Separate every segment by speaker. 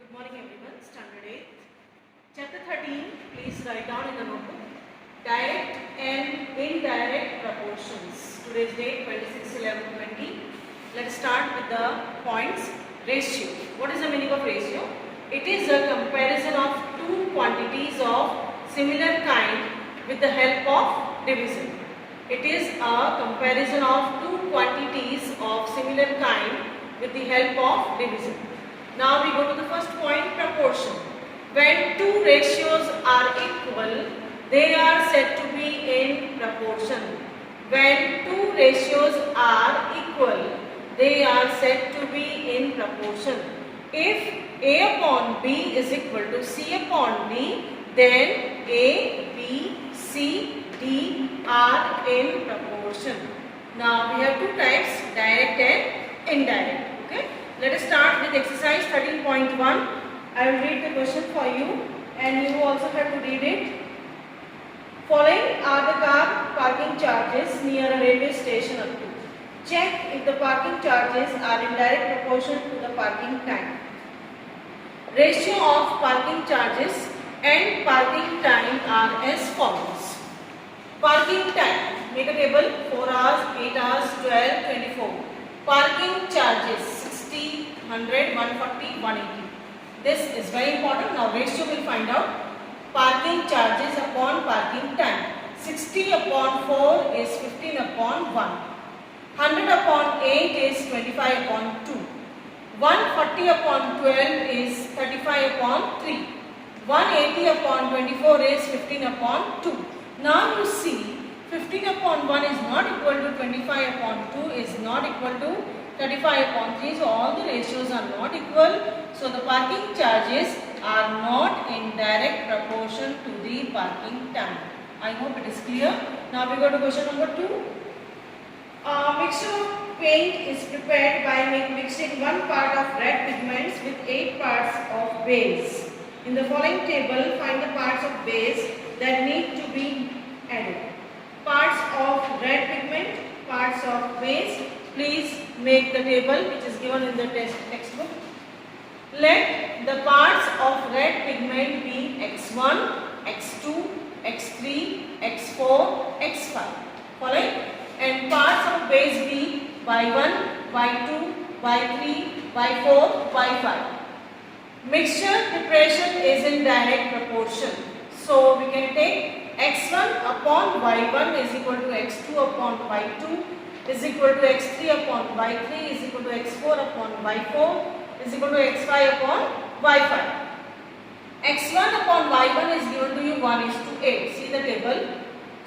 Speaker 1: Good morning everyone. Standard 8. Chapter 13. Please write down in the notebook. Direct and indirect proportions. Today's date 26/11/20. Let's start with the points. Ratio. What is the meaning of ratio? It is a comparison of two quantities of similar kind with the help of division. It is a comparison of two quantities of similar kind with the help of division. Now we go to the first point, proportion. When two ratios are equal, they are said to be in proportion. When two ratios are equal, they are said to be in proportion. If A upon B is equal to C upon D, then A, B, C, D are in proportion. Now we have two types, direct and indirect. Okay. Let us start with exercise 13.1. I will read the question for you and you also have to read it. Following are the car parking charges near a railway station up to. Check if the parking charges are in direct proportion to the parking time. Ratio of parking charges and parking time are as follows. Parking time, make a table, 4 hours, 8 hours, 12, 24. Parking charges, 60, 100, 140, 180. This is very important. Now ratio will find out. Parking charges upon parking time. 60 upon 4 is 15 upon 1. 100 upon 8 is 25 upon 2. 140 upon 12 is 35 upon 3. 180 upon 24 is 15 upon 2. Now you see 15 upon 1 is not equal to 25 upon 2 is not equal to 35 upon 3. So all the ratios are not equal. So the parking charges are not in direct proportion to the parking time. I hope it is clear. Now we go to question number 2. Mixture of paint is prepared by mixing 1 part of red pigments with 8 parts of base. In the following table, find the parts of base that need to be added. Parts of red pigment, parts of base. Please make the table which is given in the textbook. Let the parts of red pigment be x1, x2, x3, x4, x5. Following? And parts of base be y1, y2, y3, y4, y5. Mixture preparation is in direct proportion. So we can take x1 upon y1 is equal to x2 upon y2 is equal to x3 upon y3 is equal to x4 upon y4 is equal to x5 upon y5. x1 upon y1 is given to you 1 is to 8. See the table.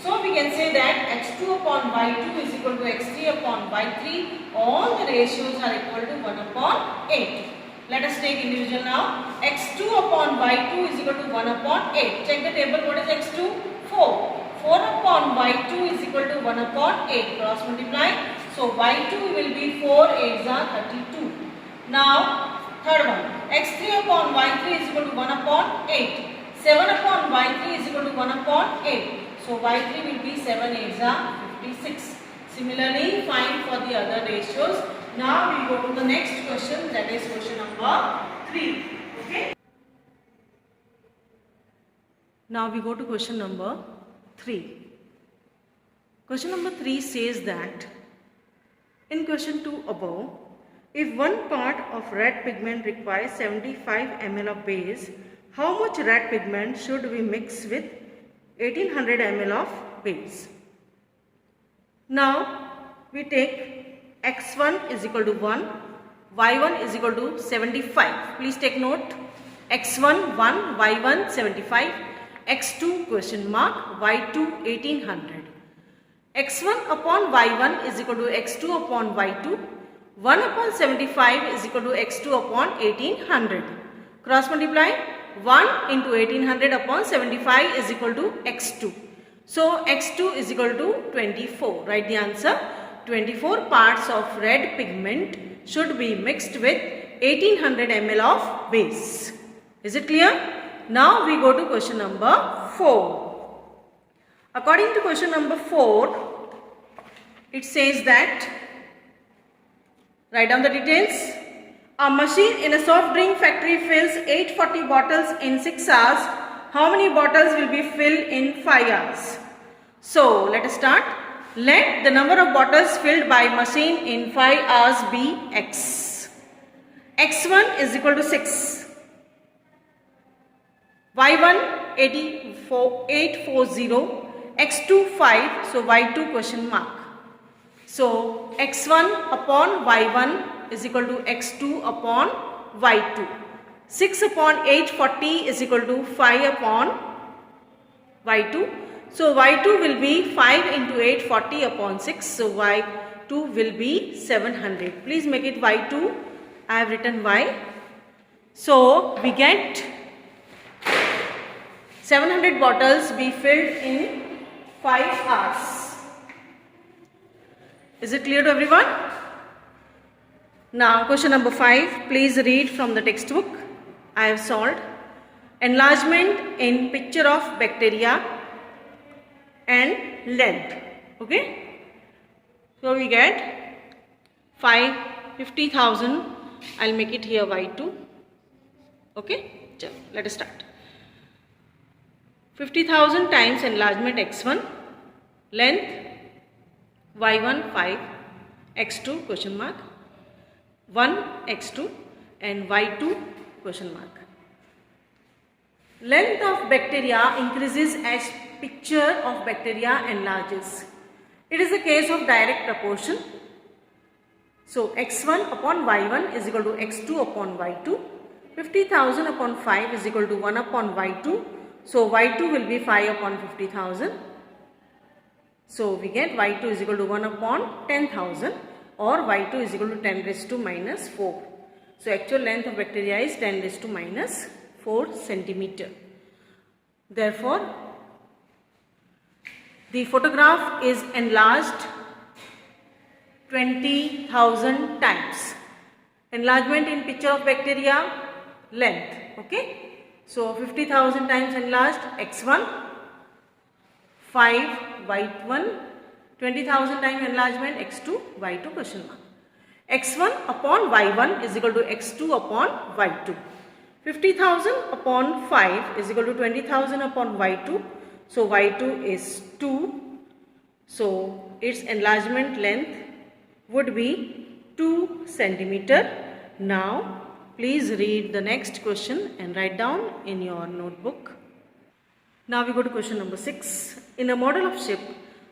Speaker 1: So we can say that x2 upon y2 is equal to x3 upon y3. All the ratios are equal to 1 upon 8. Let us take individual now. x2 upon y2 is equal to 1 upon 8. Check the table. What is x2? 4. 4 upon y2 is equal to 1 upon 8. Cross multiply. So y2 will be 4 8s are 32. Now third one. x3 upon y3 is equal to 1 upon 8. 7 upon y3 is equal to 1 upon 8. So y3 will be 7 8s are 56. Similarly, find for the other ratios. Now we go to the next question, that is question number 3. Okay. Now we go to question number 3. Question number 3 says that in question 2 above, if one part of red pigment requires 75 ml of base, how much red pigment should we mix with 1800 ml of base? Now we take x1 is equal to 1, y1 is equal to 75. Please take note. x1 1, y1 75, x2 question mark, y2 1800. x1 upon y1 is equal to x2 upon y2. 1 upon 75 is equal to x2 upon 1800. Cross multiply. 1 into 1800 upon 75 is equal to x2. So x2 is equal to 24. Write the answer. 24 parts of red pigment should be mixed with 1800 ml of base. Is it clear? Now we go to question number 4. According to question number 4, it says that, write down the details. A machine in a soft drink factory fills 840 bottles in 6 hours. How many bottles will be filled in 5 hours? So let us start. Let the number of bottles filled by machine in 5 hours be X. X1 is equal to 6. Y1 840. X2 5. So Y2 question mark. So X1 upon Y1 is equal to X2 upon Y2. 6 upon 840 is equal to 5 upon Y2. So Y2 will be 5 into 840 upon 6. So Y2 will be 700. Please make it Y2. I have written Y. So we get 700 bottles be filled in 5 hours. Is it clear to everyone? Now question number 5. Please read from the textbook. I have solved. Enlargement in picture of bacteria and length. Okay. So we get 50,000. I'll make it here Y2. Okay. So let us start. 50,000 times enlargement X1, length Y1 5, X2 question mark, 1 X2 and Y2 question mark. Length of bacteria increases as picture of bacteria enlarges. It is a case of direct proportion. So X1 upon Y1 is equal to X2 upon Y2. 50,000 upon 5 is equal to 1 upon Y2. So Y2 will be 5 upon 50,000. So we get Y2 is equal to 1 upon 10,000 or Y2 is equal to 10 raised to minus 4. So actual length of bacteria is 10 raised to minus 4 centimeter. Therefore, the photograph is enlarged 20,000 times. Enlargement in picture of bacteria, length. Okay. So 50,000 times enlarged X1, 5 Y1, 20,000 times enlargement X2, Y2 question mark. X1 upon Y1 is equal to X2 upon Y2. 50,000 upon 5 is equal to 20,000 upon Y2. So Y2 is 2. So its enlargement length would be 2 centimeter. Now please read the next question and write down in your notebook. Now we go to question number 6. In a model of ship,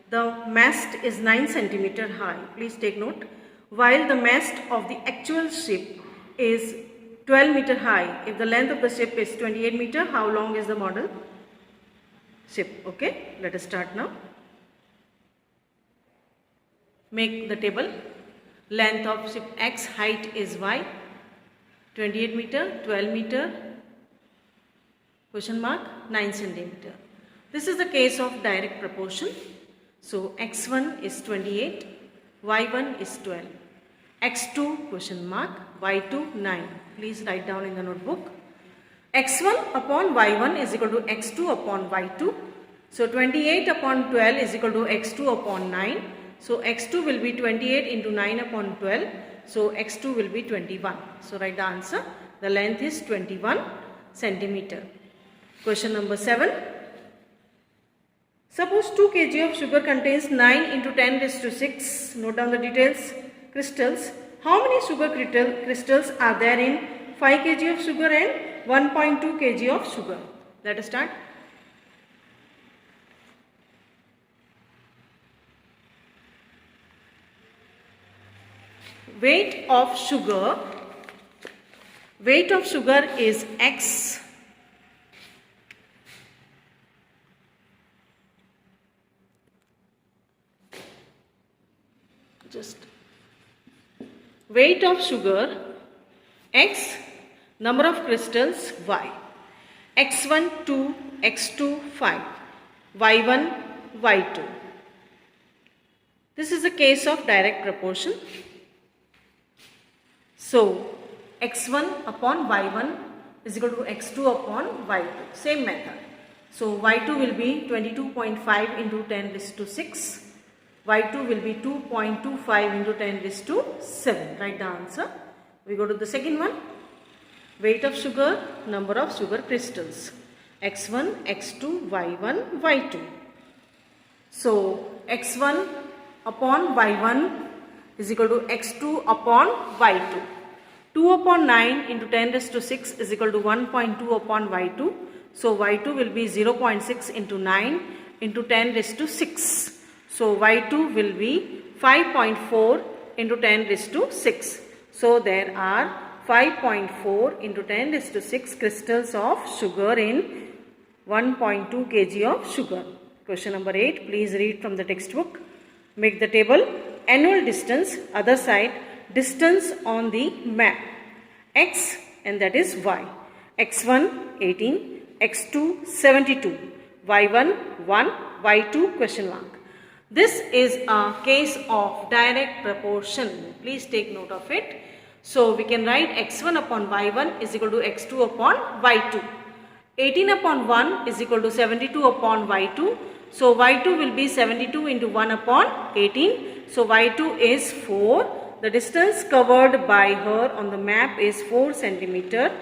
Speaker 1: the mast is 9 centimeter high. Please take note. While the mast of the actual ship is 12 meter high. If the length of the ship is 28 meter, how long is the model ship? Okay, let us start now. Make the table. Length of ship X, height is Y. 28 meter, 12 meter, question mark, 9 centimeter. This is the case of direct proportion. So X1 is 28, Y1 is 12, X2 question mark, Y2 9. Please write down in the notebook. X1 upon Y1 is equal to X2 upon Y2. So 28 upon 12 is equal to X2 upon 9. So X2 will be 28 into 9 upon 12. So X2 will be 21. So write the answer. The length is 21 centimeter. Question number 7. Suppose 2 kg of sugar contains 9 into 10 raised to 6. Note down the details. Crystals. How many sugar crystals are there in 5 kg of sugar and 1.2 kg of sugar? Let us start. Weight of sugar is X. Weight of sugar X, number of crystals Y. X1 2, X2 5, Y1 Y2. This is a case of direct proportion. So X1 upon Y1 is equal to X2 upon Y2. Same method. So Y2 will be 22.5 into 10 raised to 6. Y2 will be 2.25 into 10 raised to 7. Write the answer. We go to the second one. Weight of sugar, number of sugar crystals. X1, X2, Y1, Y2. So X1 upon Y1 is equal to X2 upon Y2. 2 upon 9 into 10 raised to 6 is equal to 1.2 upon Y2. So Y2 will be 0.6 into 9 into 10 raised to 6. So Y2 will be 5.4 into 10 raised to 6. So there are 5.4 into 10 raised to 6 crystals of sugar in 1.2 kg of sugar. Question number 8. Please read from the textbook. Make the table. Annual distance, other side, distance on the map. X and that is Y. X1 18, X2 72, Y1 1, Y2 question mark. This is a case of direct proportion. Please take note of it. So we can write X1 upon Y1 is equal to X2 upon Y2. 18 upon 1 is equal to 72 upon Y2. So Y2 will be 72 into 1 upon 18. So Y2 is 4. The distance covered by her on the map is 4 centimeter.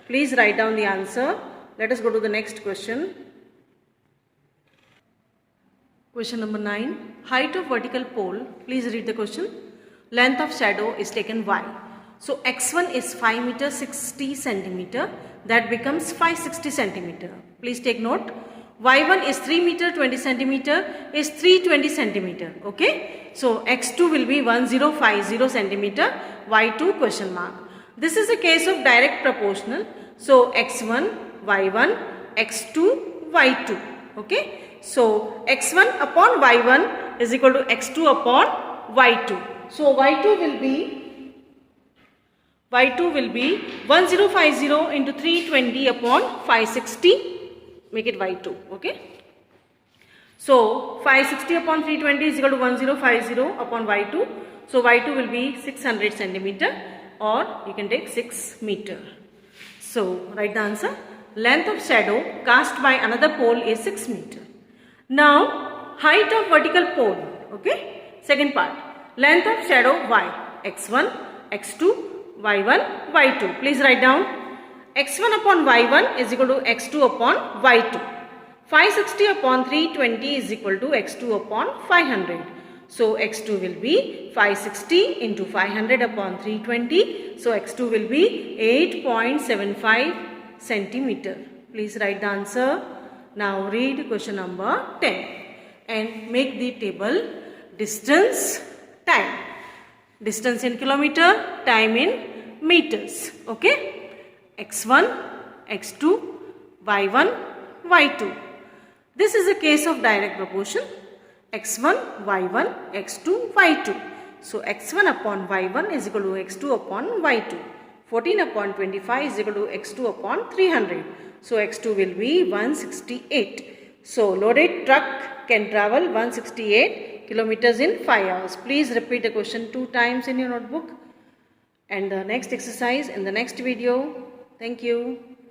Speaker 1: Please write down the answer. Let us go to the next question. Question number 9. Height of vertical pole. Please read the question. Length of shadow is taken Y. So X1 is 5 meter 60 centimeter. That becomes 560 centimeter. Please take note. Y1 is 3 meter 20 centimeter is 320 centimeter. Okay. So X2 will be 1050 centimeter. Y2 question mark. This is a case of direct proportional. So X1 Y1 X2 Y2. Okay. So X1 upon Y1 is equal to X2 upon Y2. So Y2 will be 1050 into 320 upon 560. Make it Y2. Okay. So 560 upon 320 is equal to 1050 upon Y2. So Y2 will be 600 centimeter, or you can take 6 meter. So write the answer. Length of shadow cast by another pole is 6 meter. Now height of vertical pole. Okay. Second part. Length of shadow Y. X1, X2, Y1, Y2. Please write down. X1 upon Y1 is equal to X2 upon Y2. 560 upon 320 is equal to X2 upon 500. So X2 will be 560 into 500 upon 320. So X2 will be 8.75 centimeter. Please write the answer. Now read question number 10 and make the table distance, time. Distance in kilometer, time in meters. Okay. X1, X2, Y1, Y2. This is a case of direct proportion. X1, Y1, X2, Y2. So X1 upon Y1 is equal to X2 upon Y2. 14 upon 25 is equal to X2 upon 300. So X2 will be 168. So loaded truck can travel 168 kilometers in 5 hours. Please repeat the question 2 times in your notebook. And the next exercise in the next video. Thank you.